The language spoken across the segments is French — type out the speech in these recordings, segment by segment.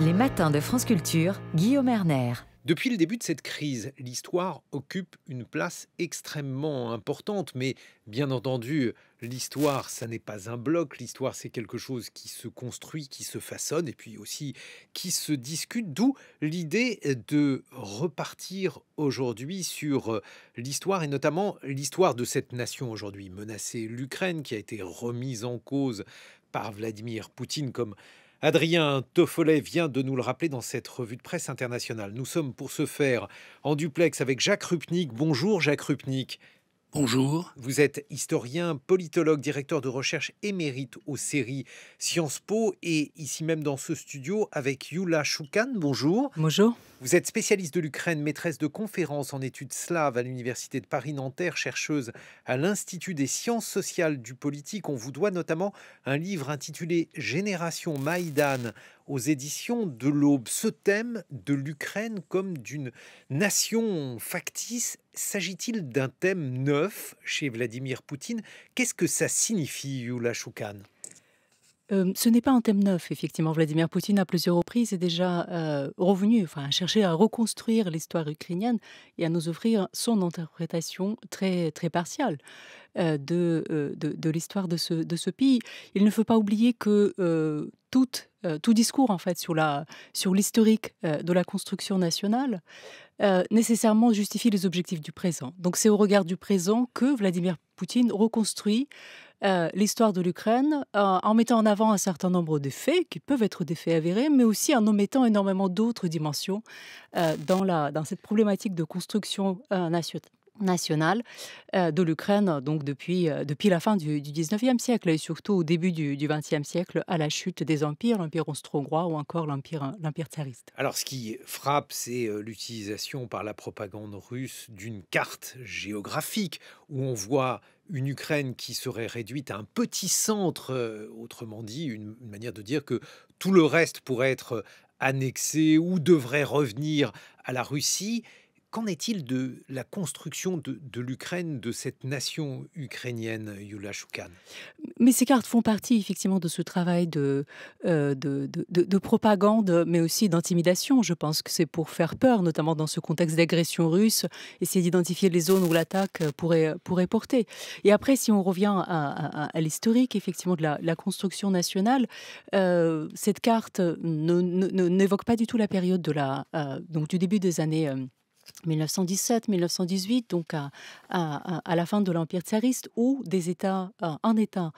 Les matins de France Culture, Guillaume Erner. Depuis le début de cette crise, l'histoire occupe une place extrêmement importante. Mais bien entendu, l'histoire, ça n'est pas un bloc. L'histoire, c'est quelque chose qui se construit, qui se façonne et puis aussi qui se discute. D'où l'idée de repartir aujourd'hui sur l'histoire et notamment l'histoire de cette nation aujourd'hui menacée, l'Ukraine, qui a été remise en cause par Vladimir Poutine, comme Adrien Toffolet vient de nous le rappeler dans cette revue de presse internationale. Nous sommes pour ce faire en duplex avec Jacques Rupnik. Bonjour Jacques Rupnik. Bonjour. Vous êtes historien, politologue, directeur de recherche émérite aux séries Sciences Po et ici même dans ce studio avec Youla Choukan. Bonjour. Bonjour. Vous êtes spécialiste de l'Ukraine, maîtresse de conférences en études slaves à l'Université de Paris-Nanterre, chercheuse à l'Institut des sciences sociales du politique. On vous doit notamment un livre intitulé Génération Maïdan aux éditions de l'Aube. Ce thème de l'Ukraine comme d'une nation factice, s'agit-il d'un thème neuf chez Vladimir Poutine? Qu'est-ce que ça signifie, Youla Choukan? Ce n'est pas un thème neuf, effectivement. Vladimir Poutine, à plusieurs reprises, est déjà revenu, enfin, a cherché à reconstruire l'histoire ukrainienne et à nous offrir son interprétation très, très partiale de l'histoire de ce pays. Il ne faut pas oublier que tout discours, en fait, sur l'historique de la construction nationale, nécessairement justifie les objectifs du présent. Donc c'est au regard du présent que Vladimir Poutine reconstruit l'histoire de l'Ukraine en mettant en avant un certain nombre de faits qui peuvent être des faits avérés, mais aussi en omettant énormément d'autres dimensions dans cette problématique de construction nationale de l'Ukraine, donc depuis la fin du 19e siècle et surtout au début du 20e siècle à la chute des empires, l'empire austro-hongrois ou encore l'empire tsariste. Alors, ce qui frappe, c'est l'utilisation par la propagande russe d'une carte géographique où on voit une Ukraine qui serait réduite à un petit centre, autrement dit, une manière de dire que tout le reste pourrait être annexé ou devrait revenir à la Russie. Qu'en est-il de la construction de l'Ukraine, de cette nation ukrainienne, Youla Choukan? Mais ces cartes font partie effectivement de ce travail de propagande, mais aussi d'intimidation. Je pense que c'est pour faire peur, notamment dans ce contexte d'agression russe, essayer d'identifier les zones où l'attaque pourrait porter. Et après, si on revient à l'historique, effectivement, de la construction nationale, cette carte n'évoque pas du tout la période donc du début des années 1917-1918, donc à la fin de l'Empire tsariste, où un État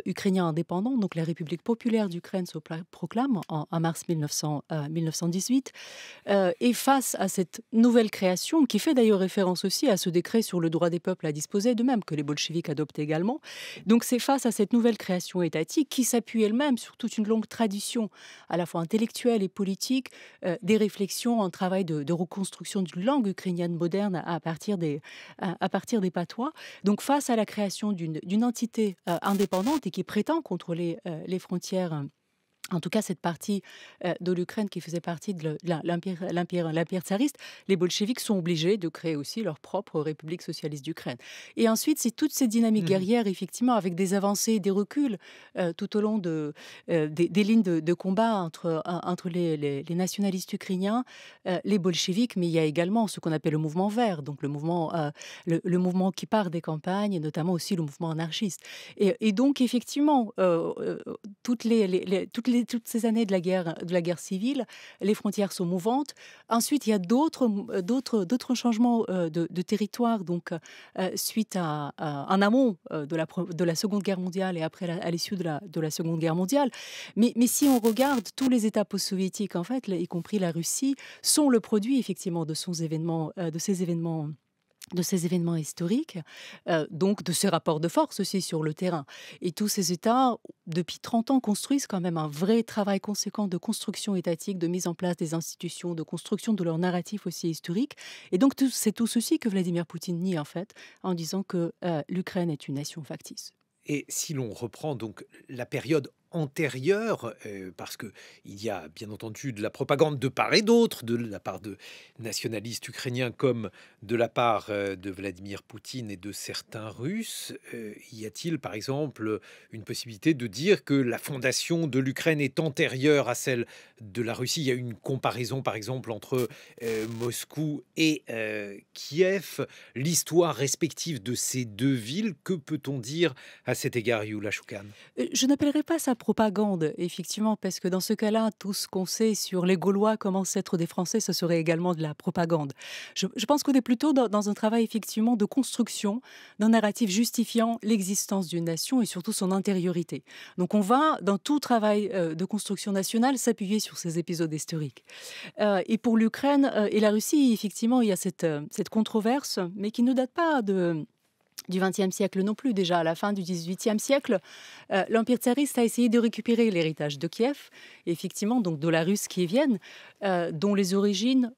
ukrainien indépendant, donc la République populaire d'Ukraine se proclame en mars 1918, et face à cette nouvelle création, qui fait d'ailleurs référence aussi à ce décret sur le droit des peuples à disposer d'eux-mêmes, que les bolcheviks adoptent également. Donc c'est face à cette nouvelle création étatique qui s'appuie elle-même sur toute une longue tradition, à la fois intellectuelle et politique, des réflexions, un travail de reconstruction d'une langue ukrainienne moderne à partir des patois. Donc face à la création d'une entité indépendante et qui prétend contrôler les frontières, en tout cas cette partie de l'Ukraine qui faisait partie de l'Empire tsariste, les bolcheviks sont obligés de créer aussi leur propre République socialiste d'Ukraine. Et ensuite, c'est toutes ces dynamiques guerrières, effectivement, avec des avancées et des reculs tout au long des lignes de combat entre les nationalistes ukrainiens, les bolcheviks, mais il y a également ce qu'on appelle le mouvement vert, donc le mouvement qui part des campagnes, et notamment aussi le mouvement anarchiste. Et donc, effectivement, toutes ces années de la guerre civile, les frontières sont mouvantes. Ensuite, il y a d'autres changements de territoire, donc suite en amont de la Seconde Guerre mondiale et après à l'issue de la Seconde Guerre mondiale. Mais si on regarde, tous les États post-soviétiques, en fait, y compris la Russie, sont le produit effectivement de ces événements historiques, donc de ces rapports de force aussi sur le terrain. Et tous ces États, depuis 30 ans, construisent quand même un vrai travail conséquent de construction étatique, de mise en place des institutions, de construction de leur narratif aussi historique. Et donc c'est tout ceci que Vladimir Poutine nie en fait, en disant que l'Ukraine est une nation factice. Et si l'on reprend donc la période antérieure, parce qu'il y a bien entendu de la propagande de part et d'autre, de la part de nationalistes ukrainiens comme de la part de Vladimir Poutine et de certains Russes. Y a-t-il par exemple une possibilité de dire que la fondation de l'Ukraine est antérieure à celle de la Russie? Il y a une comparaison par exemple entre Moscou et Kiev, l'histoire respective de ces deux villes. Que peut-on dire à cet égard, Youla Choukan? Je n'appellerais pas ça propagande, effectivement, parce que dans ce cas-là, tout ce qu'on sait sur les Gaulois comme ancêtres des Français, ce serait également de la propagande. Je pense qu'on est plutôt dans un travail, effectivement, de construction d'un narratif justifiant l'existence d'une nation et surtout son intériorité. Donc on va, dans tout travail de construction nationale, s'appuyer sur ces épisodes historiques. Et pour l'Ukraine et la Russie, effectivement, il y a cette controverse, mais qui ne date pas du XXe siècle non plus. Déjà, à la fin du XVIIIe siècle, l'Empire tsariste a essayé de récupérer l'héritage de Kiev, et effectivement, donc de la Russe kievienne, dont les origines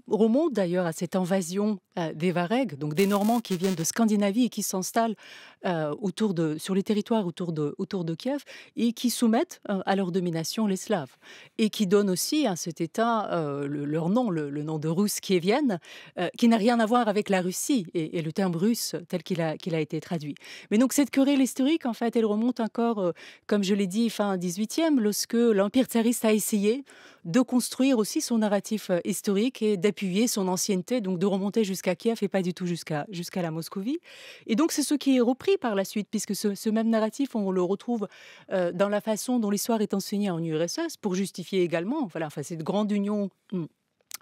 remontent d'ailleurs à cette invasion des Varegs, donc des Normands qui viennent de Scandinavie et qui s'installent sur les territoires autour de Kiev et qui soumettent à leur domination les Slaves. Et qui donnent aussi à cet État leur nom, le nom de Russe kievienne, qui n'a rien à voir avec la Russie et le terme russe tel qu'il a été traduit. Mais donc cette querelle historique, en fait, elle remonte encore, comme je l'ai dit, fin 18e, lorsque l'Empire tsariste a essayé de construire aussi son narratif historique et d'appuyer son ancienneté, donc de remonter jusqu'à Kiev et pas du tout jusqu'à la Moscovie. Et donc c'est ce qui est repris par la suite, puisque ce même narratif, on le retrouve dans la façon dont l'histoire est enseignée en URSS, pour justifier également cette grande union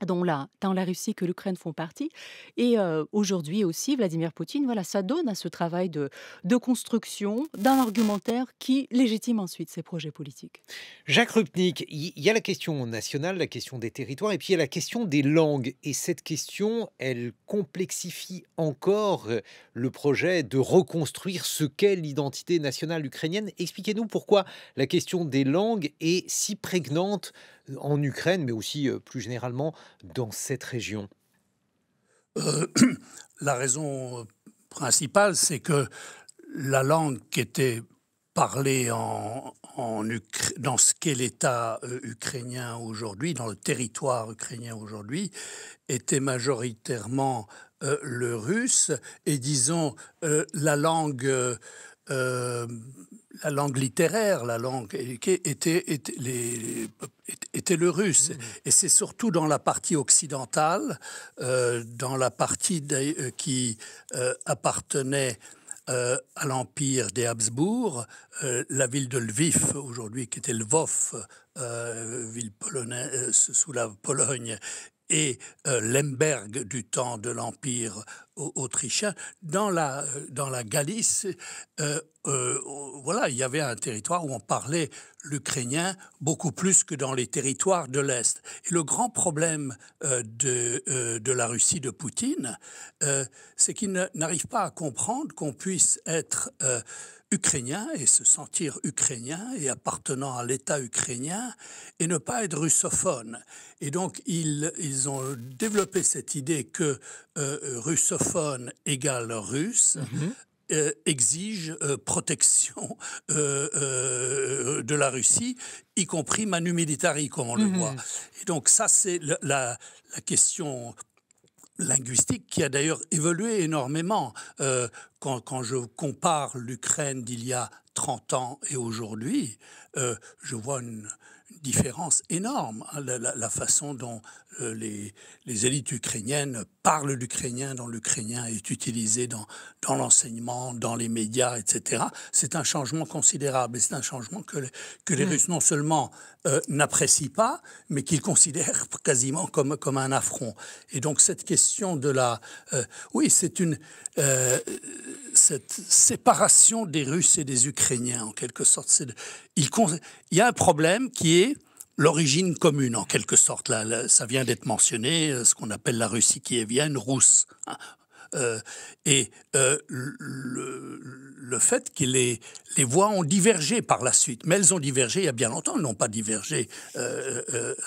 dont tant la Russie que l'Ukraine font partie. Et aujourd'hui aussi, Vladimir Poutine, ça donne à ce travail de construction d'un argumentaire qui légitime ensuite ses projets politiques. Jacques Rupnik, il y a la question nationale, la question des territoires, et puis il y a la question des langues. Et cette question, elle complexifie encore le projet de reconstruire ce qu'est l'identité nationale ukrainienne. Expliquez-nous pourquoi la question des langues est si prégnante en Ukraine, mais aussi plus généralement dans cette région. La raison principale, c'est que la langue qui était parlée dans ce qu'est l'État ukrainien aujourd'hui, dans le territoire ukrainien aujourd'hui, était majoritairement le russe et disons la langue littéraire, la langue était le russe. Et c'est surtout dans la partie occidentale, dans la partie qui appartenait à l'empire des Habsbourg, la ville de Lviv aujourd'hui, qui était Lvov, ville polonaise sous la Pologne, et Lemberg du temps de l'Empire autrichien, dans la Galice, il y avait un territoire où on parlait l'ukrainien beaucoup plus que dans les territoires de l'Est. Et le grand problème de la Russie de Poutine, c'est qu'il n'arrive pas à comprendre qu'on puisse être ukrainien et se sentir ukrainien et appartenant à l'État ukrainien et ne pas être russophone. Et donc, ils ont développé cette idée que russophone égale russe, exige protection de la Russie, y compris manu militari, comme on le voit. Et donc, ça, c'est la question linguistique qui a d'ailleurs évolué énormément. Quand je compare l'Ukraine d'il y a 30 ans et aujourd'hui, je vois une différence énorme. La façon dont les élites ukrainiennes parlent l'ukrainien, dont l'ukrainien est utilisé dans l'enseignement, dans les médias, etc. C'est un changement considérable. Et c'est un changement que les Russes non seulement n'apprécient pas, mais qu'ils considèrent quasiment comme un affront. Et donc cette question de cette séparation des Russes et des Ukrainiens, en quelque sorte. Il y a un problème qui est l'origine commune, en quelque sorte. Là, ça vient d'être mentionné, ce qu'on appelle la Russie kievienne, rousse. Le fait que les voix ont divergé par la suite, mais elles ont divergé il y a bien longtemps, elles n'ont pas divergé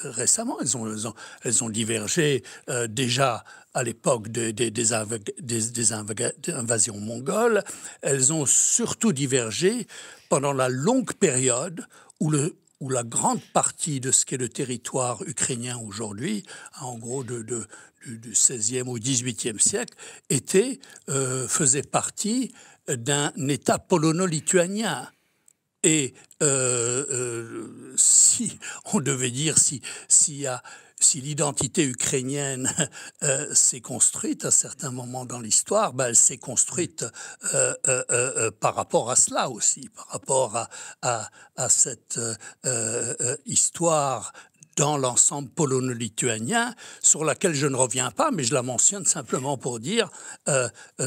récemment, elles ont divergé déjà à l'époque des invasions mongoles. Elles ont surtout divergé pendant la longue période où la grande partie de ce qu'est le territoire ukrainien aujourd'hui, en gros du XVIe au XVIIIe siècle, faisait partie d'un État polono-lituanien. Et si on devait dire si l'identité ukrainienne s'est construite à certains moments dans l'histoire, elle s'est construite par rapport à cela aussi, par rapport à cette histoire dans l'ensemble polono-lituanien, sur laquelle je ne reviens pas, mais je la mentionne simplement pour dire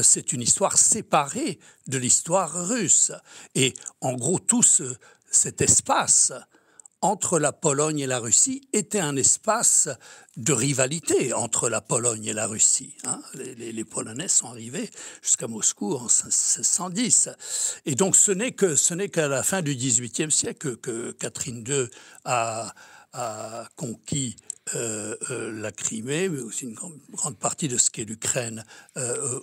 c'est une histoire séparée de l'histoire russe. Et en gros, tout cet espace entre la Pologne et la Russie était un espace de rivalité entre la Pologne et la Russie. Les Polonais sont arrivés jusqu'à Moscou en 1610. Et donc ce n'est qu'à la fin du XVIIIe siècle que Catherine II a conquis la Crimée, mais aussi une grande partie de ce qu'est l'Ukraine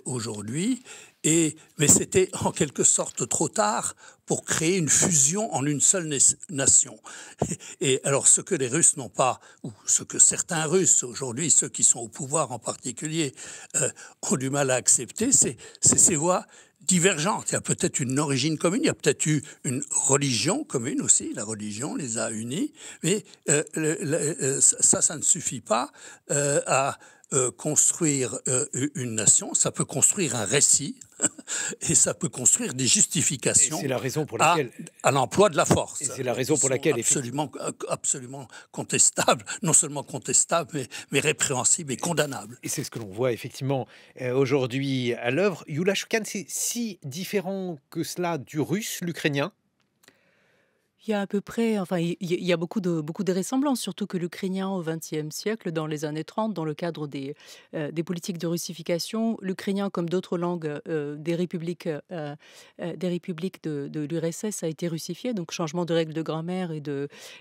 aujourd'hui. Mais c'était en quelque sorte trop tard pour créer une fusion en une seule nation. Et alors ce que les Russes n'ont pas, ou ce que certains Russes aujourd'hui, ceux qui sont au pouvoir en particulier, ont du mal à accepter, c'est ces voix divergentes. Il y a peut-être une origine commune, il y a peut-être eu une religion commune aussi, la religion les a unis, mais ça ne suffit pas à construire une nation, ça peut construire un récit et ça peut construire des justifications c'est la raison pour laquelle... à l'emploi de la force. Et c'est la raison pour laquelle... Absolument contestable, non seulement contestable, mais répréhensible et condamnable. Et c'est ce que l'on voit effectivement aujourd'hui à l'œuvre. Youla Shoukan, c'est si différent que cela du russe, l'ukrainien? Il y a à peu près, enfin, il y a beaucoup de ressemblances, surtout que l'ukrainien au XXe siècle, dans les années 30, dans le cadre des politiques de russification, l'ukrainien, comme d'autres langues des républiques de l'URSS, a été russifié, donc changement de règles de grammaire et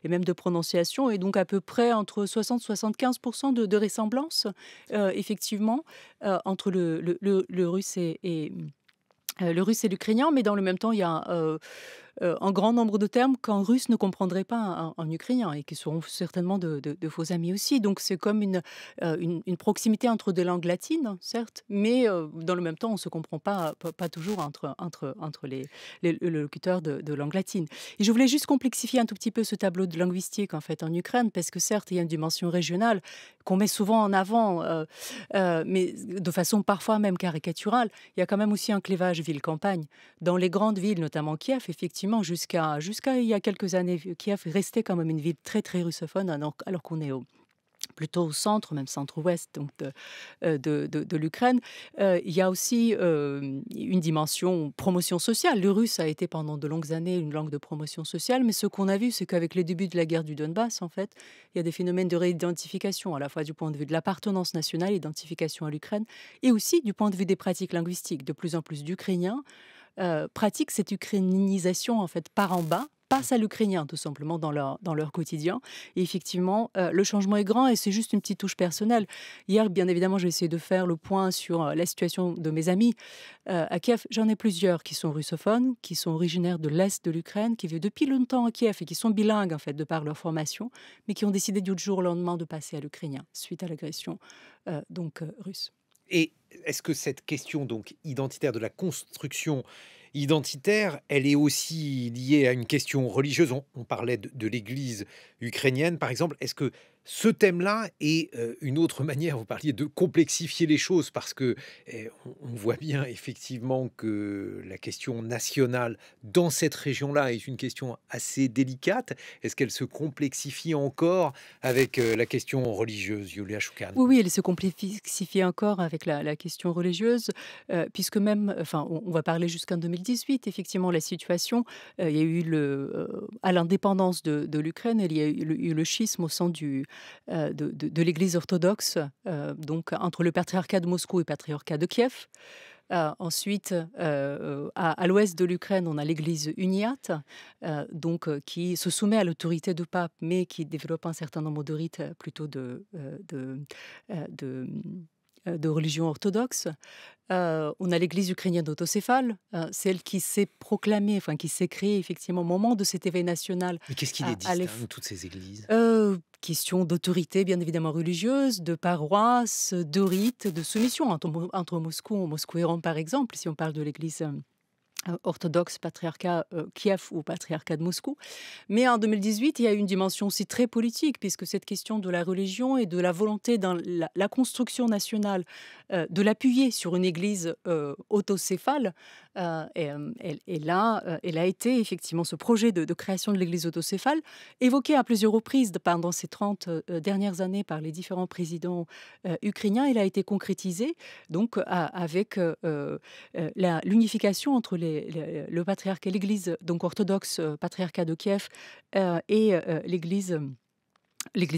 même de prononciation, et donc à peu près entre 60-75% de ressemblance, effectivement, entre le russe le russe et l'ukrainien, mais dans le même temps, il y a un grand nombre de termes qu'un russe ne comprendrait pas en ukrainien et qui seront certainement de faux amis aussi. Donc c'est comme une proximité entre des langues latines, certes, mais dans le même temps, on ne se comprend pas toujours entre les locuteurs de langue latine. Et je voulais juste complexifier un tout petit peu ce tableau de linguistique en fait en Ukraine, parce que certes, il y a une dimension régionale qu'on met souvent en avant, mais de façon parfois même caricaturale. Il y a quand même aussi un clivage ville-campagne. Dans les grandes villes, notamment Kiev, effectivement, jusqu'à il y a quelques années, Kiev restait quand même une ville très très russophone, alors qu'on est plutôt au centre, même centre-ouest donc de l'Ukraine. Il y a aussi une dimension promotion sociale. Le russe a été pendant de longues années une langue de promotion sociale, mais ce qu'on a vu, c'est qu'avec les débuts de la guerre du Donbass, en fait, il y a des phénomènes de réidentification, à la fois du point de vue de l'appartenance nationale, identification à l'Ukraine, et aussi du point de vue des pratiques linguistiques. De plus en plus d'Ukrainiens pratiquent cette ukrainisation en fait par en bas, passent à l'ukrainien tout simplement dans leur quotidien. Et effectivement, le changement est grand et c'est juste une petite touche personnelle. Hier, bien évidemment, j'ai essayé de faire le point sur la situation de mes amis à Kiev. J'en ai plusieurs qui sont russophones, qui sont originaires de l'Est de l'Ukraine, qui vivent depuis longtemps à Kiev et qui sont bilingues en fait de par leur formation, mais qui ont décidé du jour au lendemain de passer à l'ukrainien suite à l'agression russe. Et est-ce que cette question donc identitaire de la construction identitaire, elle est aussi liée à une question religieuse? On parlait de l'Église ukrainienne, par exemple. Est-ce que ce thème-là est une autre manière, vous parliez de complexifier les choses, parce que on voit bien effectivement que la question nationale dans cette région-là est une question assez délicate. Est-ce qu'elle se complexifie encore avec la question religieuse, Yulia Shoukan? Oui, elle se complexifie encore avec la question religieuse, puisque même, enfin, on va parler jusqu'en 2018, effectivement, la situation, il y a eu à l'indépendance de l'Ukraine, il y a eu le schisme au sein du de l'Église orthodoxe, donc entre le patriarcat de Moscou et le patriarcat de Kiev. Ensuite, à l'ouest de l'Ukraine, on a l'Église uniate, qui se soumet à l'autorité du pape, mais qui développe un certain nombre de rites plutôt de religion orthodoxe. On a l'Église ukrainienne autocéphale, celle qui s'est proclamée, enfin qui s'est créée effectivement au moment de cet éveil national. Mais qu'est-ce qui les distingue, toutes ces églises? Question d'autorité bien évidemment religieuse, de paroisse, de rites, de soumission entre Moscou et Rome par exemple, si on parle de l'Église orthodoxe, patriarcat Kiev ou patriarcat de Moscou. Mais en 2018, il y a eu une dimension aussi très politique, puisque cette question de la religion et de la volonté dans la construction nationale de l'appuyer sur une église autocéphale, elle a été effectivement ce projet de création de l'église autocéphale, évoqué à plusieurs reprises pendant ces 30 dernières années par les différents présidents ukrainiens. Il a été concrétisé donc avec l'unification entre le patriarcat, l'église donc orthodoxe, patriarcat de Kiev, et l'église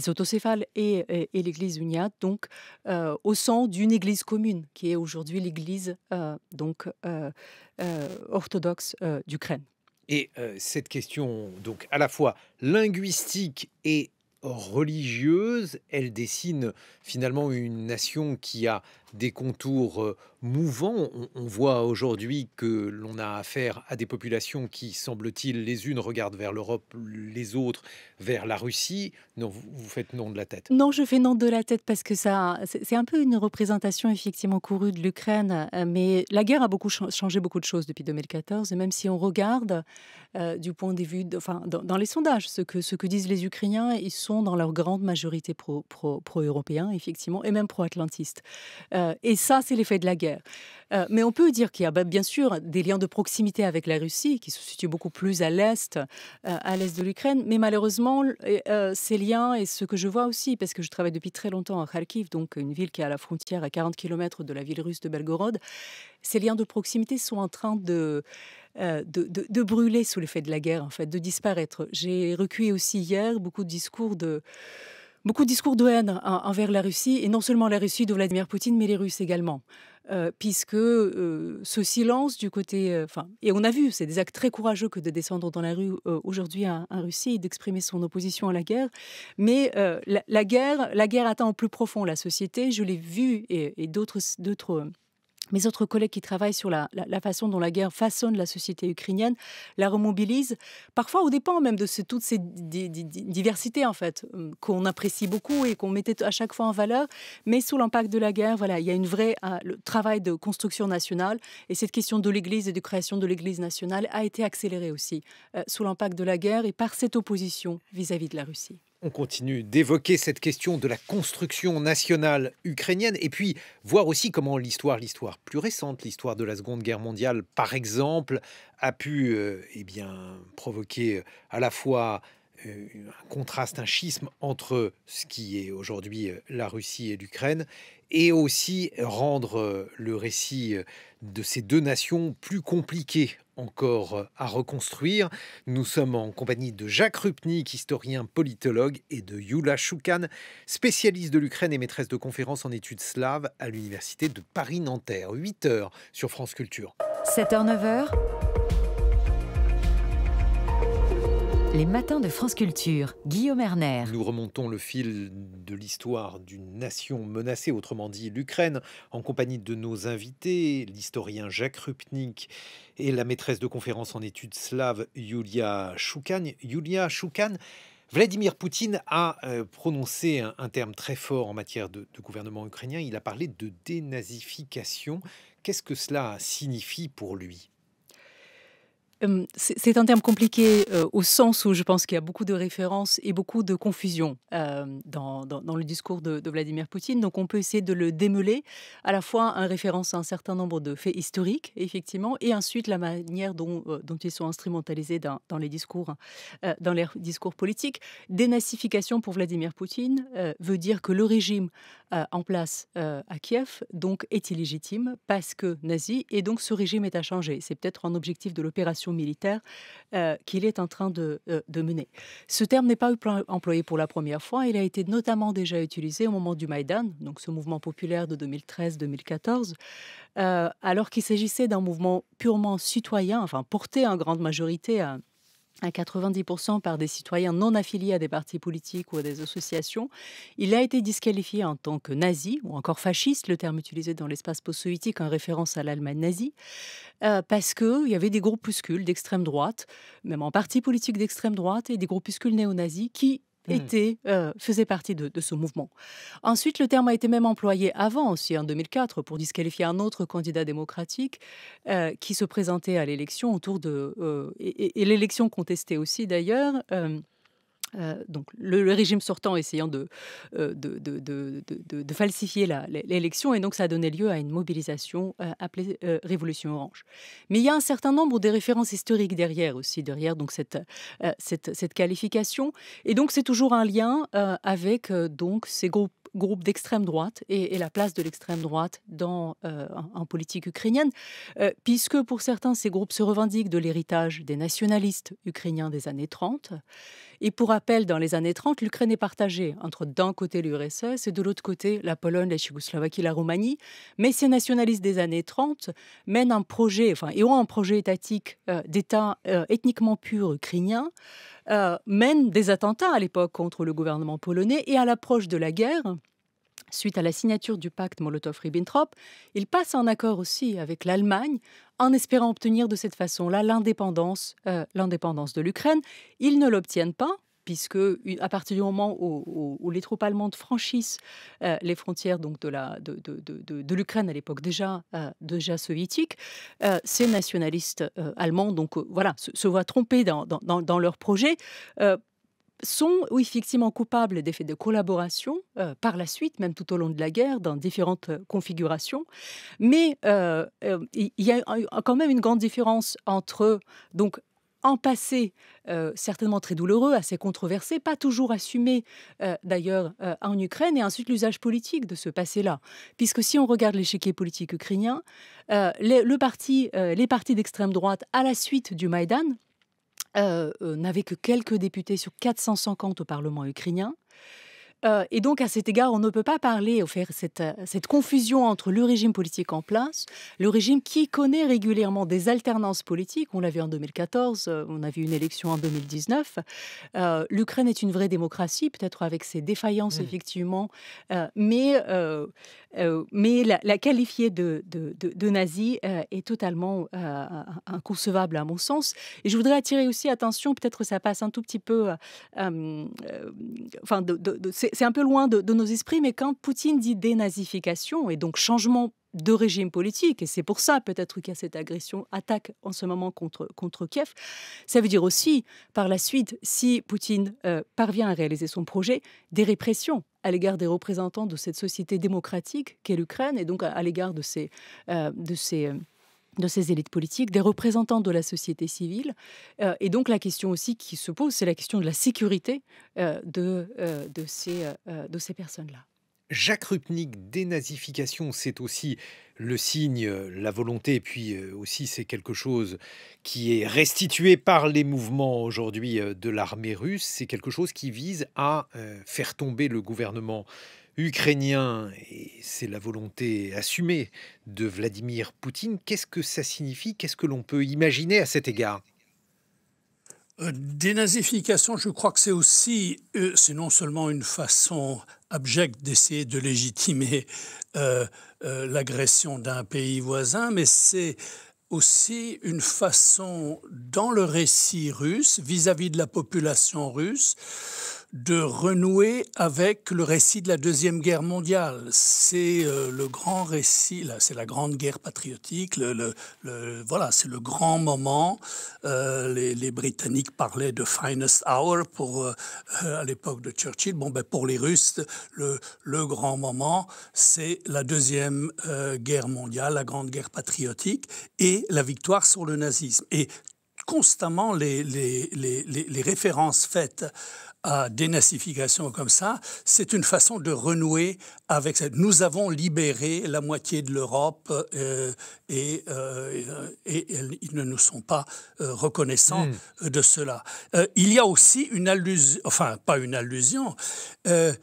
autocéphale et l'église uniate, donc au sein d'une église commune, qui est aujourd'hui l'église orthodoxe d'Ukraine. Et cette question, donc à la fois linguistique et religieuse, elle dessine finalement une nation qui a des contours mouvants. On voit aujourd'hui que l'on a affaire à des populations qui, semble-t-il, les unes regardent vers l'Europe, les autres vers la Russie. Non, vous faites non de la tête. Non, je fais non de la tête parce que c'est un peu une représentation effectivement courue de l'Ukraine. Mais la guerre a changé beaucoup de choses depuis 2014. Et même si on regarde du point de vue, dans les sondages, ce que disent les Ukrainiens, ils sont dans leur grande majorité pro-européens, effectivement, et même pro-atlantistes. Et ça, c'est l'effet de la guerre. Mais on peut dire qu'il y a bien sûr des liens de proximité avec la Russie, qui se situe beaucoup plus à l'est de l'Ukraine. Mais malheureusement, ces liens, et ce que je vois aussi, parce que je travaille depuis très longtemps à Kharkiv, donc une ville qui est à la frontière à 40 km de la ville russe de Belgorod, ces liens de proximité sont en train de brûler sous l'effet de la guerre, en fait, de disparaître. J'ai recueilli aussi hier beaucoup de discours de haine envers la Russie, et non seulement la Russie de Vladimir Poutine, mais les Russes également. Puisque ce silence du côté... et on a vu, c'est des actes très courageux que de descendre dans la rue aujourd'hui en Russie et d'exprimer son opposition à la guerre. Mais la guerre atteint au plus profond la société. Je l'ai vu, et d'autres mes autres collègues qui travaillent sur la façon dont la guerre façonne la société ukrainienne, la remobilisent, parfois au dépens même de toutes ces diversités, en fait, qu'on apprécie beaucoup et qu'on mettait à chaque fois en valeur. Mais sous l'impact de la guerre, voilà, il y a une vraie le travail de construction nationale. Et cette question de l'Église et de création de l'Église nationale a été accélérée aussi sous l'impact de la guerre et par cette opposition vis-à-vis de la Russie. On continue d'évoquer cette question de la construction nationale ukrainienne et puis voir aussi comment l'histoire plus récente, l'histoire de la Seconde Guerre mondiale, par exemple, a pu provoquer à la fois un contraste, un schisme entre ce qui est aujourd'hui la Russie et l'Ukraine, et aussi rendre le récit de ces deux nations plus compliqué encore à reconstruire. Nous sommes en compagnie de Jacques Rupnik, historien politologue, et de Youla Choukan, spécialiste de l'Ukraine et maîtresse de conférences en études slaves à l'université de Paris-Nanterre. 8h sur France Culture. 7h, 9h. Les matins de France Culture, Guillaume Erner. Nous remontons le fil de l'histoire d'une nation menacée, autrement dit l'Ukraine, en compagnie de nos invités, l'historien Jacques Rupnik et la maîtresse de conférences en études slaves Youla Choukan. Youla Choukan, Vladimir Poutine a prononcé un terme très fort en matière de gouvernement ukrainien. Il a parlé de dénazification. Qu'est-ce que cela signifie pour lui ? C'est un terme compliqué au sens où je pense qu'il y a beaucoup de références et beaucoup de confusion dans le discours de Vladimir Poutine. Donc on peut essayer de le démêler, à la fois en référence à un certain nombre de faits historiques, effectivement, et ensuite la manière dont ils sont instrumentalisés dans les discours politiques. Dénazification pour Vladimir Poutine veut dire que le régime en place à Kiev donc, est illégitime parce que nazi, et donc ce régime est à changer. C'est peut-être un objectif de l'opération militaire qu'il est en train de mener. Ce terme n'est pas employé pour la première fois. Il a été notamment déjà utilisé au moment du Maïdan, donc ce mouvement populaire de 2013-2014, alors qu'il s'agissait d'un mouvement purement citoyen, enfin porté en grande majorité à 90% par des citoyens non affiliés à des partis politiques ou à des associations. Il a été disqualifié en tant que nazi, ou encore fasciste, le terme utilisé dans l'espace post-soviétique en référence à l'Allemagne nazie, parce qu'il y avait des groupuscules d'extrême droite, même en partis politiques d'extrême droite, et des groupuscules néo-nazis qui faisaient partie de ce mouvement. Ensuite, le terme a été même employé avant aussi, en 2004, pour disqualifier un autre candidat démocratique qui se présentait à l'élection autour de... et l'élection contestée aussi d'ailleurs. Donc le régime sortant essayant de falsifier l'élection, et donc ça a donné lieu à une mobilisation appelée Révolution Orange. Mais il y a un certain nombre de références historiques derrière donc cette qualification, et donc c'est toujours un lien avec donc ces groupes d'extrême droite et la place de l'extrême droite en politique ukrainienne, puisque pour certains, ces groupes se revendiquent de l'héritage des nationalistes ukrainiens des années 30. Et pour rappel, dans les années 30, l'Ukraine est partagée entre d'un côté l'URSS et de l'autre côté la Pologne, la Tchécoslovaquie, la Roumanie. Mais ces nationalistes des années 30 mènent un projet, ont un projet étatique d'État ethniquement pur ukrainien, mènent des attentats à l'époque contre le gouvernement polonais, et à l'approche de la guerre, suite à la signature du pacte Molotov-Ribbentrop, ils passent un accord aussi avec l'Allemagne en espérant obtenir de cette façon-là l'indépendance de l'Ukraine. Ils ne l'obtiennent pas, puisque à partir du moment où les troupes allemandes franchissent les frontières donc de l'Ukraine à l'époque déjà soviétique, ces nationalistes allemands se voient trompés dans leur projet. Sont effectivement coupables des faits de collaboration par la suite, même tout au long de la guerre, dans différentes configurations. Mais il y a quand même une grande différence entre donc un passé certainement très douloureux, assez controversé, pas toujours assumé d'ailleurs en Ukraine, et ensuite l'usage politique de ce passé-là. Puisque si on regarde l'échiquier politique ukrainien, les partis d'extrême droite à la suite du Maïdan n'avait que quelques députés sur 450 au Parlement ukrainien. Et donc, à cet égard, on ne peut pas faire cette confusion entre le régime politique en place, le régime qui connaît régulièrement des alternances politiques. On l'a vu en 2014, on a vu une élection en 2019. L'Ukraine est une vraie démocratie, peut-être avec ses défaillances, effectivement, mais la qualifier de nazi est totalement inconcevable à mon sens. Et je voudrais attirer aussi attention, peut-être ça passe un tout petit peu... c'est un peu loin de nos esprits, mais quand Poutine dit dénazification et donc changement de régime politique, et c'est pour ça peut-être qu'il y a cette attaque en ce moment contre Kiev, ça veut dire aussi, par la suite, si Poutine parvient à réaliser son projet, des répressions à l'égard des représentants de cette société démocratique qu'est l'Ukraine, et donc à l'égard de ces élites politiques, des représentants de la société civile. Et donc la question aussi qui se pose, c'est la question de la sécurité de ces personnes-là. Jacques Rupnik, dénazification, c'est aussi le signe, la volonté, et puis aussi c'est quelque chose qui est restitué par les mouvements aujourd'hui de l'armée russe. C'est quelque chose qui vise à faire tomber le gouvernement ukrainien, et c'est la volonté assumée de Vladimir Poutine. Qu'est-ce que ça signifie? Qu'est-ce que l'on peut imaginer à cet égard? Dénazification, je crois que c'est aussi, c'est non seulement une façon abjecte d'essayer de légitimer l'agression d'un pays voisin, mais c'est aussi une façon, dans le récit russe, vis-à-vis de la population russe, de renouer avec le récit de la Deuxième Guerre mondiale. C'est le grand récit, là, c'est la grande guerre patriotique, voilà, c'est le grand moment. Les Britanniques parlaient de finest hour à l'époque de Churchill. Pour les Russes, le grand moment, c'est la Deuxième Guerre mondiale, la grande guerre patriotique, et la victoire sur le nazisme. Et constamment, les références faites à dénazification comme ça, c'est une façon de renouer avec cette... Nous avons libéré la moitié de l'Europe et ils ne nous sont pas reconnaissants de cela. Il y a aussi une allusion, enfin pas une allusion, un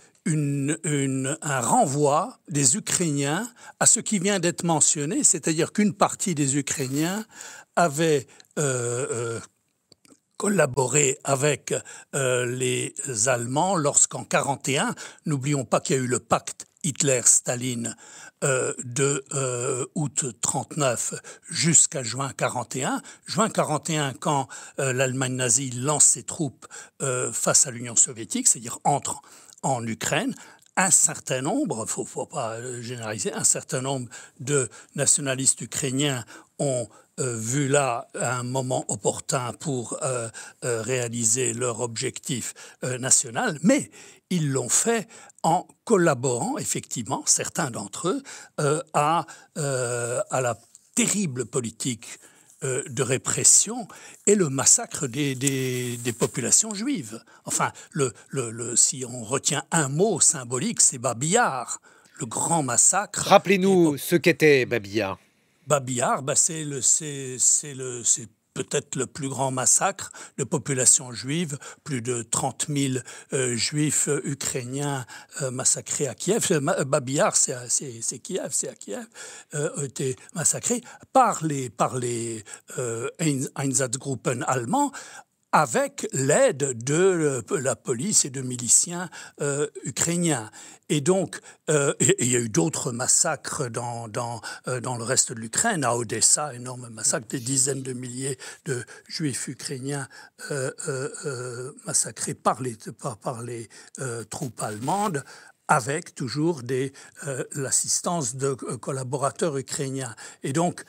renvoi des Ukrainiens à ce qui vient d'être mentionné, c'est-à-dire qu'une partie des Ukrainiens avait collaboré avec les Allemands lorsqu'en 1941, n'oublions pas qu'il y a eu le pacte Hitler-Staline de août 1939 jusqu'à juin 1941. Juin 1941, quand l'Allemagne nazie lance ses troupes face à l'Union soviétique, c'est-à-dire entre en Ukraine, un certain nombre, il ne faut pas généraliser, un certain nombre de nationalistes ukrainiens ont vu là un moment opportun pour réaliser leur objectif national, mais ils l'ont fait en collaborant, effectivement, certains d'entre eux, à la terrible politique de répression et le massacre des populations juives. Enfin, si on retient un mot symbolique, c'est Babi-Yar, le grand massacre. Rappelez-nous ce qu'était Babi-Yar. Babi-Yar, c'est peut-être le plus grand massacre de population juive, plus de 30 000 juifs ukrainiens massacrés à Kiev. Babi-Yar, c'est Kiev, c'est à Kiev, ont été massacrés par les Einsatzgruppen allemands, avec l'aide de la police et de miliciens ukrainiens. Et donc, il y a eu d'autres massacres dans le reste de l'Ukraine. À Odessa, énorme massacre, des dizaines de milliers de juifs ukrainiens massacrés par les troupes allemandes, avec toujours l'assistance de collaborateurs ukrainiens. Et donc,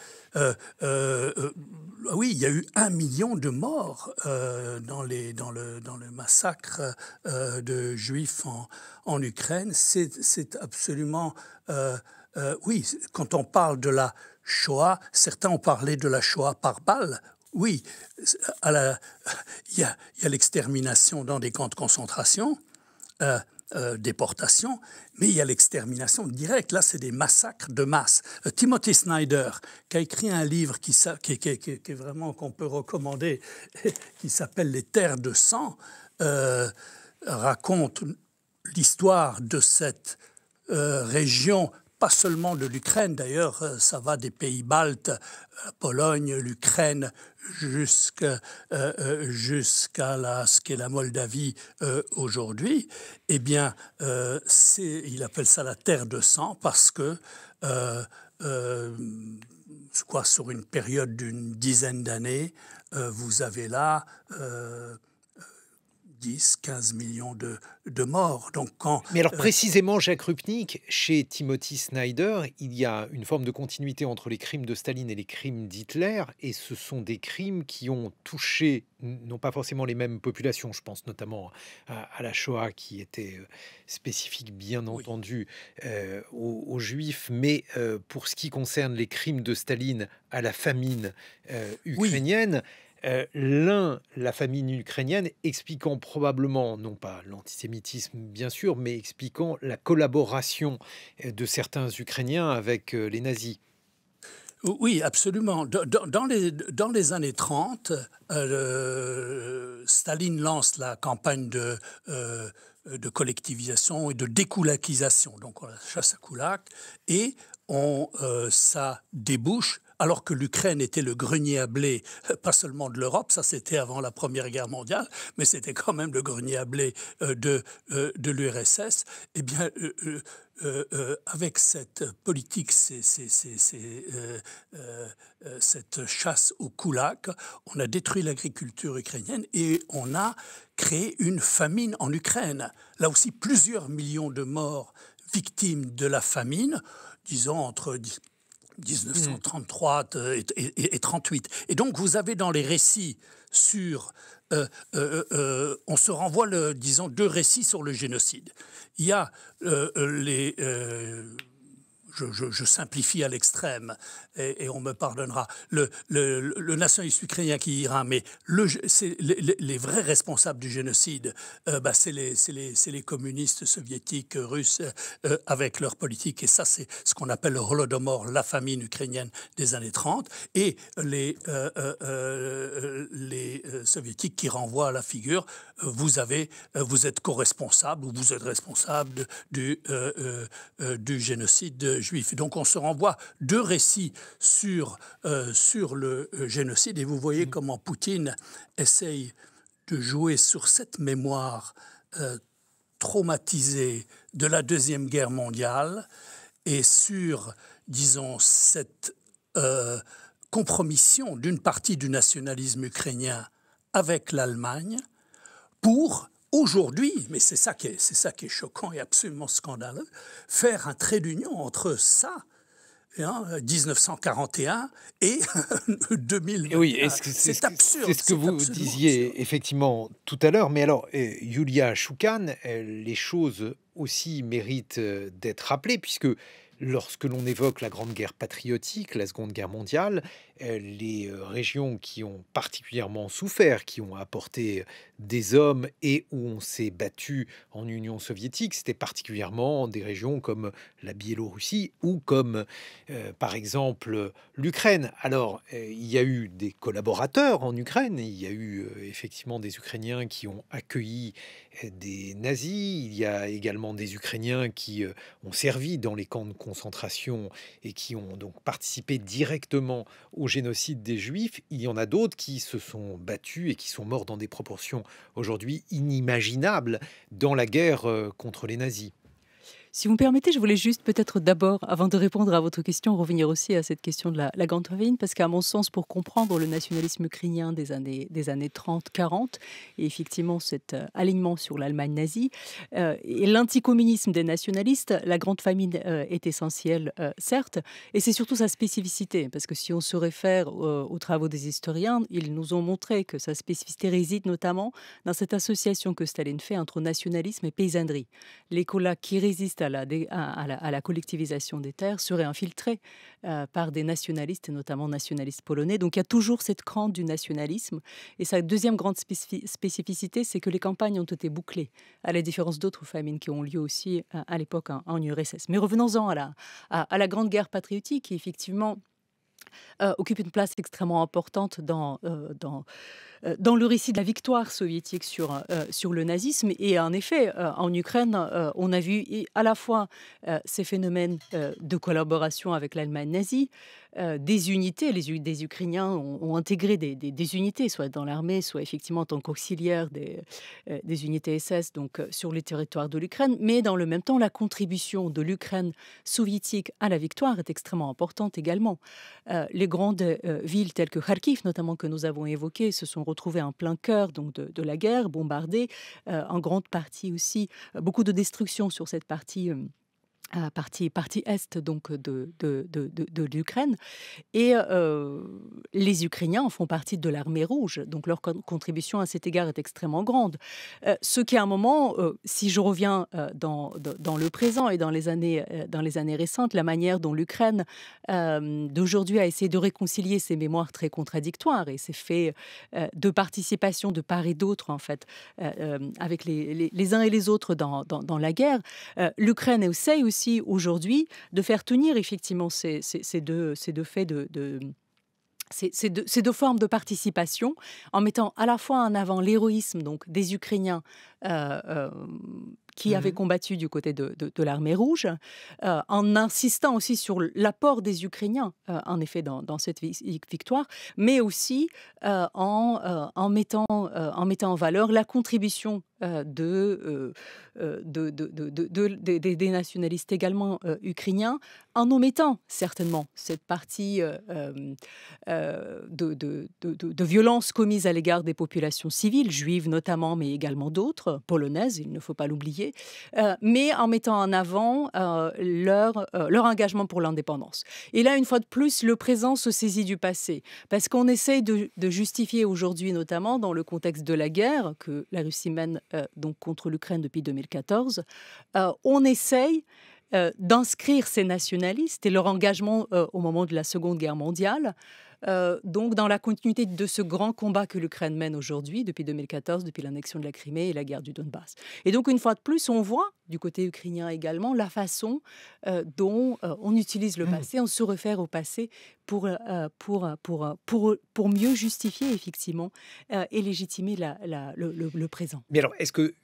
oui, il y a eu 1 million de morts dans le massacre de Juifs en Ukraine. C'est absolument... oui, quand on parle de la Shoah, certains ont parlé de la Shoah par balle. Oui, il y a l'extermination dans des camps de concentration, déportation, mais il y a l'extermination directe. Là, c'est des massacres de masse. Timothy Snyder, qui a écrit un livre qui est vraiment qu'on peut recommander, qui s'appelle Les Terres de sang, raconte l'histoire de cette région, pas seulement de l'Ukraine, d'ailleurs, ça va des pays baltes, la Pologne, l'Ukraine, jusqu'à ce qu'est la Moldavie aujourd'hui. Eh bien, il appelle ça la terre de sang parce que, sur une période d'une dizaine d'années, vous avez là 10, 15 millions de morts. Donc Mais alors précisément, Jacques Rupnik, chez Timothy Snyder, il y a une forme de continuité entre les crimes de Staline et les crimes d'Hitler, et ce sont des crimes qui ont touché, non pas forcément les mêmes populations, je pense notamment à la Shoah, qui était spécifique, bien entendu, aux Juifs, mais pour ce qui concerne les crimes de Staline, à la famine ukrainienne, la famine ukrainienne, expliquant probablement, non pas l'antisémitisme bien sûr, mais expliquant la collaboration de certains Ukrainiens avec les nazis. Oui, absolument. Dans les années 30, Staline lance la campagne de collectivisation et de dékoulakisation, donc la chasse à Koulak, et ça débouche, alors que l'Ukraine était le grenier à blé, pas seulement de l'Europe, ça c'était avant la Première Guerre mondiale, mais c'était quand même le grenier à blé de l'URSS, eh bien, avec cette politique, cette chasse au kulak, on a détruit l'agriculture ukrainienne et on a créé une famine en Ukraine. Là aussi, plusieurs millions de morts victimes de la famine, disons entre 1933 et 38. Et donc, vous avez dans les récits sur... on se renvoie, disons, 2 récits sur le génocide. Il y a je simplifie à l'extrême et on me pardonnera, le nationalisme ukrainien qui ira, mais les vrais responsables du génocide, c'est les communistes soviétiques, russes, avec leur politique. Et ça, c'est ce qu'on appelle le Holodomor, la famine ukrainienne des années 30, et les soviétiques qui renvoient à la figure, vous êtes co-responsable ou vous êtes responsable du génocide juif. Donc on se renvoie deux récits sur le génocide, et vous voyez comment Poutine essaye de jouer sur cette mémoire traumatisée de la Deuxième Guerre mondiale et sur, disons, cette compromission d'une partie du nationalisme ukrainien avec l'Allemagne pour aujourd'hui, mais c'est ça qui est choquant et absolument scandaleux, faire un trait d'union entre ça, 1941 et 2000. Oui, c'est absurde. C'est ce que vous disiez absurde, effectivement tout à l'heure. Mais alors, Yulia Shoukan, les choses aussi méritent d'être rappelées, puisque lorsque l'on évoque la Grande Guerre patriotique, la Seconde Guerre mondiale, les régions qui ont particulièrement souffert, qui ont apporté des hommes et où on s'est battu en Union soviétique, c'était particulièrement des régions comme la Biélorussie ou comme, par exemple, l'Ukraine. Alors, il y a eu des collaborateurs en Ukraine, il y a eu effectivement des Ukrainiens qui ont accueilli des nazis, il y a également des Ukrainiens qui ont servi dans les camps de concentration et qui ont donc participé directement au génocide des Juifs. Il y en a d'autres qui se sont battus et qui sont morts dans des proportions aujourd'hui inimaginables dans la guerre contre les nazis. Si vous me permettez, je voulais juste peut-être d'abord, avant de répondre à votre question, revenir aussi à cette question de la Grande Famine, parce qu'à mon sens, pour comprendre le nationalisme ukrainien des années 30-40, et effectivement cet alignement sur l'Allemagne nazie, et l'anticommunisme des nationalistes, la Grande Famine est essentielle, certes, et c'est surtout sa spécificité, parce que si on se réfère aux travaux des historiens, ils nous ont montré que sa spécificité réside notamment dans cette association que Staline fait entre nationalisme et paysannerie. Les Colas qui résistent à la collectivisation des terres seraient infiltrés par des nationalistes, et notamment nationalistes polonais. Donc il y a toujours cette crainte du nationalisme. Et sa deuxième grande spécificité, c'est que les campagnes ont été bouclées, à la différence d'autres famines qui ont lieu aussi à l'époque en URSS. Mais revenons-en à la Grande Guerre patriotique, qui effectivement occupe une place extrêmement importante dans le récit de la victoire soviétique sur le nazisme. Et en effet, en Ukraine, on a vu à la fois ces phénomènes de collaboration avec l'Allemagne nazie, des unités, des Ukrainiens ont intégré des unités, soit dans l'armée, soit effectivement en tant qu'auxiliaires des unités SS, donc sur les territoires de l'Ukraine. Mais dans le même temps, la contribution de l'Ukraine soviétique à la victoire est extrêmement importante également. Les grandes villes telles que Kharkiv, notamment, que nous avons évoquées, se sont retrouvées en plein cœur donc, de la guerre, bombardées, en grande partie aussi, beaucoup de destruction sur cette partie est donc de l'Ukraine. Et les Ukrainiens en font partie de l'armée rouge, donc leur contribution à cet égard est extrêmement grande. Ce qui, à un moment, si je reviens dans le présent et dans les années récentes, la manière dont l'Ukraine d'aujourd'hui a essayé de réconcilier ses mémoires très contradictoires et ses faits de participation de part et d'autre, en fait, avec les uns et les autres dans la guerre, l'Ukraine essaye aussi aujourd'hui de faire tenir effectivement ces deux faits ces deux formes de participation, en mettant à la fois en avant l'héroïsme donc des Ukrainiens qui avaient combattu du côté de l'armée rouge, en insistant aussi sur l'apport des Ukrainiens, en effet, dans cette victoire, mais aussi en mettant en valeur la contribution des nationalistes également ukrainiens, en omettant certainement cette partie de violences commises à l'égard des populations civiles, juives notamment, mais également d'autres, polonaises, il ne faut pas l'oublier, mais en mettant en avant leur engagement pour l'indépendance. Et là, une fois de plus, le présent se saisit du passé, parce qu'on essaye de justifier aujourd'hui, notamment dans le contexte de la guerre que la Russie mène donc contre l'Ukraine depuis 2014, on essaye d'inscrire ces nationalistes et leur engagement au moment de la Seconde Guerre mondiale, donc dans la continuité de ce grand combat que l'Ukraine mène aujourd'hui, depuis 2014, depuis l'annexion de la Crimée et la guerre du Donbass. Et donc, une fois de plus, on voit, du côté ukrainien également, la façon dont on utilise le passé, on se réfère au passé pour mieux justifier, effectivement, et légitimer le présent. Mais alors, est-ce que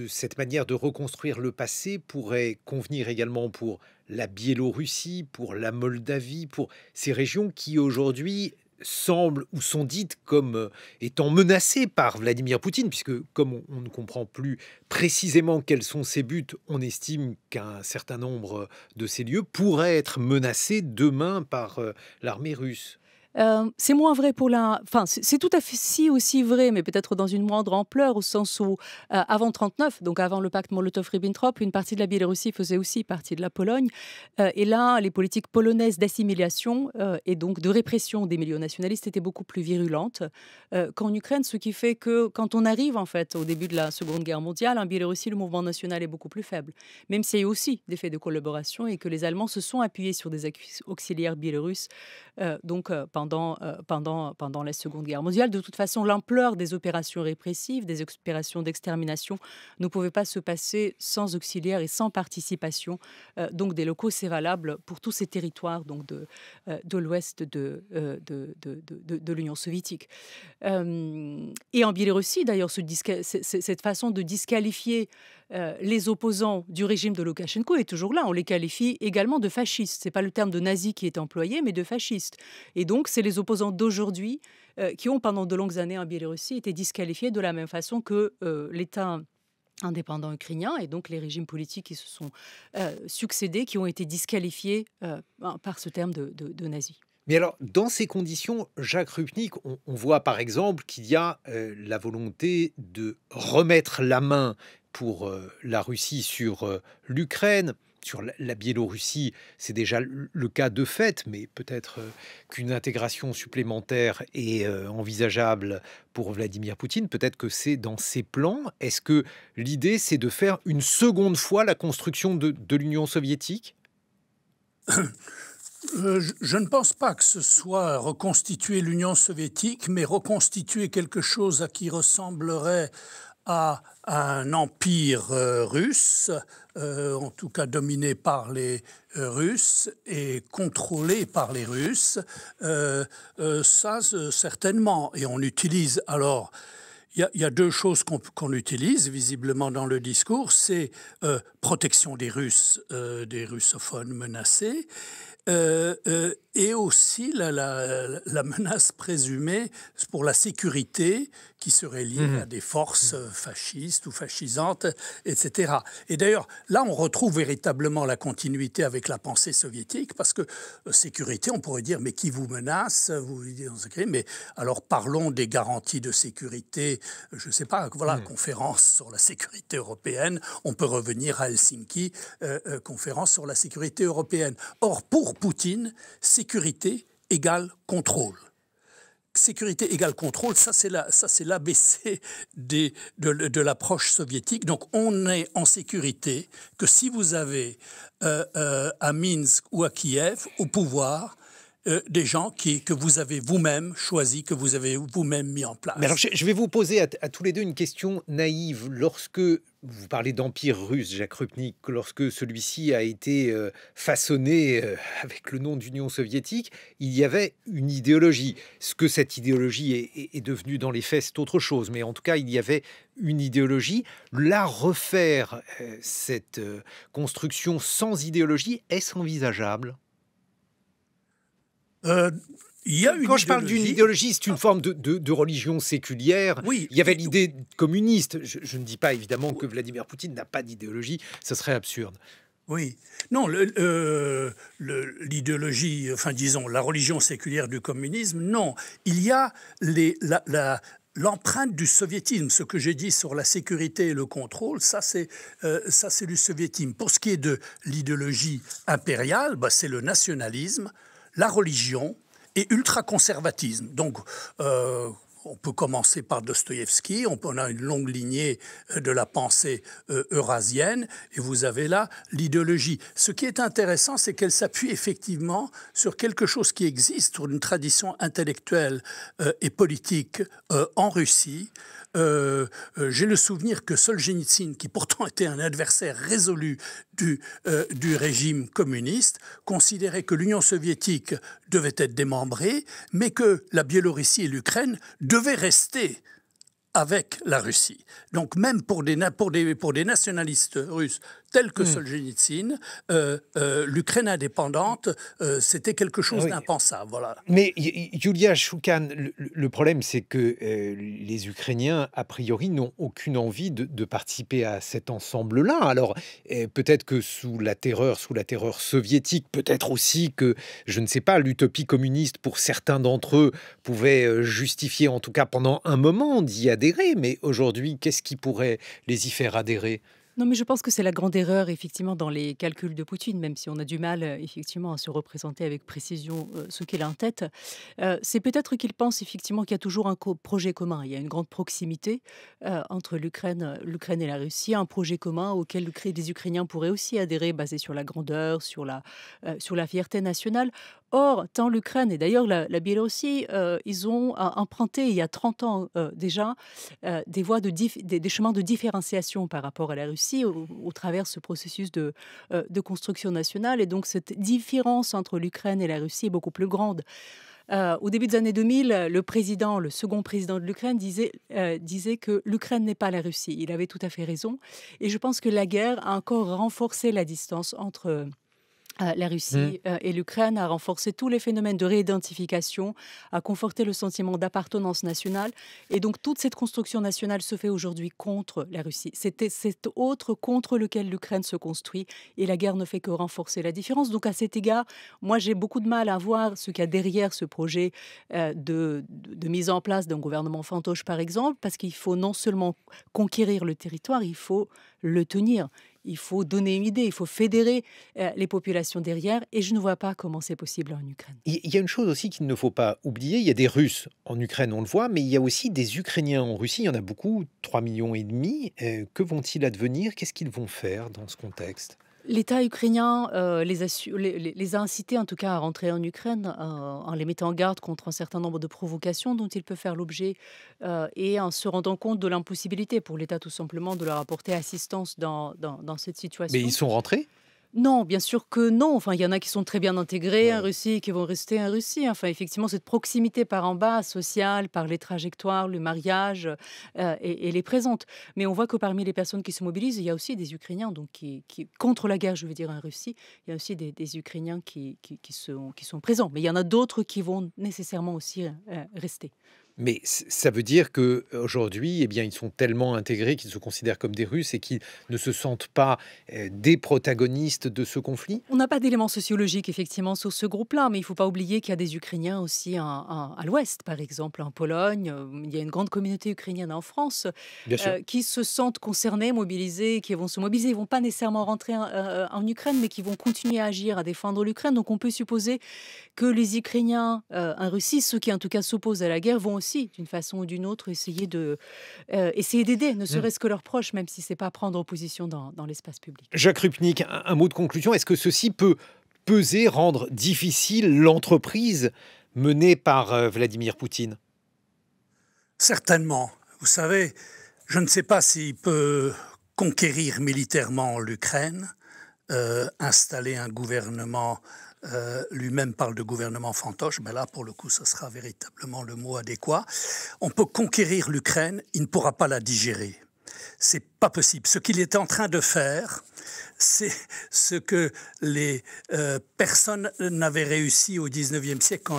cette manière de reconstruire le passé pourrait convenir également pour la Biélorussie, pour la Moldavie, pour ces régions qui aujourd'hui semblent ou sont dites comme étant menacées par Vladimir Poutine, puisque comme on ne comprend plus précisément quels sont ses buts, on estime qu'un certain nombre de ces lieux pourraient être menacés demain par l'armée russe. C'est moins vrai pour la... Enfin, c'est tout à fait si aussi vrai, mais peut-être dans une moindre ampleur, au sens où, avant 1939, donc avant le pacte Molotov-Ribbentrop, une partie de la Biélorussie faisait aussi partie de la Pologne. Et là, les politiques polonaises d'assimilation et donc de répression des milieux nationalistes étaient beaucoup plus virulentes qu'en Ukraine, ce qui fait que quand on arrive, en fait, au début de la Seconde Guerre mondiale, en Biélorussie, le mouvement national est beaucoup plus faible, même s'il y a aussi des faits de collaboration et que les Allemands se sont appuyés sur des auxiliaires biélorusses pendant la Seconde Guerre mondiale. De toute façon, l'ampleur des opérations répressives, des opérations d'extermination ne pouvait pas se passer sans auxiliaires et sans participation donc des locaux. C'est valable pour tous ces territoires donc de l'ouest de l'Union soviétique. Et en Biélorussie, d'ailleurs, cette façon de disqualifier les opposants du régime de Loukachenko est toujours là. On les qualifie également de fascistes. Ce n'est pas le terme de nazi qui est employé, mais de fascistes. Et donc, c'est les opposants d'aujourd'hui qui ont, pendant de longues années en Biélorussie, été disqualifiés de la même façon que l'État indépendant ukrainien et donc les régimes politiques qui se sont succédés, qui ont été disqualifiés par ce terme de nazi. Mais alors, dans ces conditions, Jacques Rupnik, on voit par exemple qu'il y a la volonté de remettre la main pour la Russie sur l'Ukraine, sur la Biélorussie. C'est déjà le cas de fait, mais peut-être qu'une intégration supplémentaire est envisageable pour Vladimir Poutine. Peut-être que c'est dans ses plans. Est-ce que l'idée, c'est de faire une seconde fois la construction de l'Union soviétique ? Je ne pense pas que ce soit reconstituer l'Union soviétique, mais reconstituer quelque chose qui ressemblerait à un empire russe, en tout cas dominé par les Russes et contrôlé par les Russes. Ça, certainement. Et on utilise alors... Il y a deux choses qu'on utilise visiblement dans le discours, c'est protection des Russes, des russophones menacés, et aussi la menace présumée pour la sécurité qui serait liée à des forces fascistes ou fascisantes, etc. Et d'ailleurs, là, on retrouve véritablement la continuité avec la pensée soviétique, parce que sécurité, on pourrait dire, mais qui vous menace, mais alors parlons des garanties de sécurité, je ne sais pas, voilà, conférence sur la sécurité européenne, on peut revenir à Helsinki, conférence sur la sécurité européenne. Or, pour Poutine, sécurité égale contrôle. Sécurité égale contrôle, ça c'est l'ABC de l'approche soviétique. Donc on est en sécurité que si vous avez à Minsk ou à Kiev au pouvoir des gens que vous avez vous-même choisis, que vous avez vous-même mis en place. Mais alors, je vais vous poser à tous les deux une question naïve. Lorsque vous parlez d'empire russe, Jacques Rupnik, lorsque celui-ci a été façonné avec le nom d'Union soviétique, il y avait une idéologie. Ce que cette idéologie est devenue dans les faits, c'est autre chose. Mais en tout cas, il y avait une idéologie. La refaire, cette construction sans idéologie, est-ce envisageable ? Quand je parle d'une idéologie, c'est une forme de religion séculière. Oui, il y avait l'idée communiste. Je ne dis pas évidemment que Vladimir Poutine n'a pas d'idéologie, ce serait absurde. Oui, non, l'idéologie, enfin disons, la religion séculière du communisme, non. Il y a l'empreinte du soviétisme, ce que j'ai dit sur la sécurité et le contrôle, ça c'est du soviétisme. Pour ce qui est de l'idéologie impériale, c'est le nationalisme, la religion et ultra-conservatisme. Donc, on peut commencer par Dostoïevski, on a une longue lignée de la pensée eurasienne, et vous avez là l'idéologie. Ce qui est intéressant, c'est qu'elle s'appuie effectivement sur quelque chose qui existe, sur une tradition intellectuelle et politique en Russie. J'ai le souvenir que Solzhenitsyn, qui pourtant était un adversaire résolu du régime communiste, considérait que l'Union soviétique devait être démembrée, mais que la Biélorussie et l'Ukraine devaient rester avec la Russie. Donc même pour des nationalistes russes tels que Solzhenitsyn, l'Ukraine indépendante, c'était quelque chose d'impensable. Voilà. Mais Yulia Shoukan, le problème, c'est que les Ukrainiens, a priori, n'ont aucune envie de participer à cet ensemble-là. Alors, peut-être que sous la terreur soviétique, peut-être aussi que, je ne sais pas, l'utopie communiste, pour certains d'entre eux, pouvait justifier, en tout cas pendant un moment, d'y adhérer. Mais aujourd'hui, qu'est-ce qui pourrait les y faire adhérer ? Non, mais je pense que c'est la grande erreur, effectivement, dans les calculs de Poutine, même si on a du mal, effectivement, à se représenter avec précision ce qu'il a en tête. C'est peut-être qu'il pense, effectivement, qu'il y a toujours un projet commun. Il y a une grande proximité entre l'Ukraine et la Russie, un projet commun auquel les Ukrainiens pourraient aussi adhérer, basé sur la grandeur, sur la fierté nationale. Or, tant l'Ukraine et d'ailleurs la Biélorussie, ils ont emprunté il y a 30 ans déjà des voies des chemins de différenciation par rapport à la Russie au travers de ce processus de construction nationale. Et donc cette différence entre l'Ukraine et la Russie est beaucoup plus grande. Au début des années 2000, le second président de l'Ukraine disait que l'Ukraine n'est pas la Russie. Il avait tout à fait raison. Et je pense que la guerre a encore renforcé la distance entre la Russie et l'Ukraine, a renforcé tous les phénomènes de réidentification, a conforté le sentiment d'appartenance nationale. Et donc, toute cette construction nationale se fait aujourd'hui contre la Russie. C'était cet autre contre lequel l'Ukraine se construit. Et la guerre ne fait que renforcer la différence. Donc, à cet égard, moi, j'ai beaucoup de mal à voir ce qu'il y a derrière ce projet de mise en place d'un gouvernement fantoche, par exemple, parce qu'il faut non seulement conquérir le territoire, il faut le tenir. Il faut donner une idée, il faut fédérer les populations derrière, et je ne vois pas comment c'est possible en Ukraine. Il y a une chose aussi qu'il ne faut pas oublier, il y a des Russes en Ukraine, on le voit, mais il y a aussi des Ukrainiens en Russie, il y en a beaucoup, 3,5 millions. Que vont-ils advenir? Qu'est-ce qu'ils vont faire dans ce contexte? L'État ukrainien les a incités en tout cas à rentrer en Ukraine en les mettant en garde contre un certain nombre de provocations dont ils peuvent faire l'objet et en se rendant compte de l'impossibilité pour l'État tout simplement de leur apporter assistance dans cette situation. Mais ils sont rentrés? Non, bien sûr que non. Enfin, il y en a qui sont très bien intégrés en Russie et qui vont rester en Russie. Enfin, effectivement, cette proximité par en bas, sociale, par les trajectoires, le mariage, elle est présente. Mais on voit que parmi les personnes qui se mobilisent, il y a aussi des Ukrainiens donc qui contre la guerre, je veux dire, en Russie. Il y a aussi des Ukrainiens qui sont présents. Mais il y en a d'autres qui vont nécessairement aussi rester. Mais ça veut dire qu'aujourd'hui, eh bien, ils sont tellement intégrés qu'ils se considèrent comme des Russes et qu'ils ne se sentent pas des protagonistes de ce conflit? On n'a pas d'éléments sociologiques, effectivement, sur ce groupe-là, mais il ne faut pas oublier qu'il y a des Ukrainiens aussi à l'ouest, par exemple, en Pologne. Il y a une grande communauté ukrainienne en France qui se sentent concernés, mobilisés, qui vont se mobiliser. Ils ne vont pas nécessairement rentrer en Ukraine, mais qui vont continuer à agir, à défendre l'Ukraine. Donc on peut supposer que les Ukrainiens en Russie, ceux qui en tout cas s'opposent à la guerre, vont aussi, d'une façon ou d'une autre, essayer d'aider, ne serait-ce que leurs proches, même si ce n'est pas prendre position dans l'espace public. Jacques Rupnik, un mot de conclusion. Est-ce que ceci peut peser, rendre difficile l'entreprise menée par Vladimir Poutine? Certainement. Vous savez, je ne sais pas s'il peut conquérir militairement l'Ukraine, installer un gouvernement. Lui-même parle de gouvernement fantoche, mais là, pour le coup, ce sera véritablement le mot adéquat. On peut conquérir l'Ukraine, il ne pourra pas la digérer. C'est pas possible. Ce qu'il est en train de faire, c'est ce que les personnes n'avaient réussi au XIXe siècle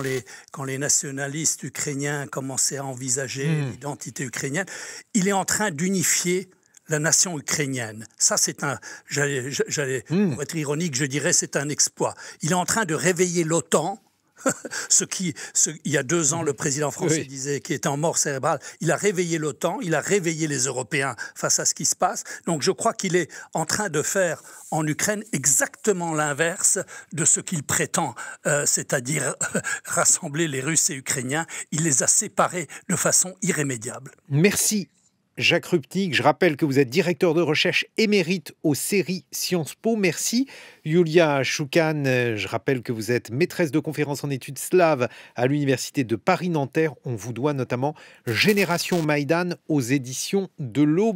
quand les nationalistes ukrainiens commençaient à envisager l'identité ukrainienne. Il est en train d'unifier la nation ukrainienne. Ça, c'est pour être ironique, je dirais, c'est un exploit. Il est en train de réveiller l'OTAN Il y a 2 ans, le président français disait qu'il était en mort cérébrale. Il a réveillé l'OTAN, il a réveillé les Européens face à ce qui se passe. Donc je crois qu'il est en train de faire en Ukraine exactement l'inverse de ce qu'il prétend, c'est-à-dire rassembler les Russes et Ukrainiens. Il les a séparés de façon irrémédiable. Merci. Jacques Rupnik, je rappelle que vous êtes directeur de recherche émérite aux séries Sciences Po. Merci. Yulia Shoukan, je rappelle que vous êtes maîtresse de conférences en études slaves à l'Université de Paris-Nanterre. On vous doit notamment Génération Maïdan aux éditions de l'Aube.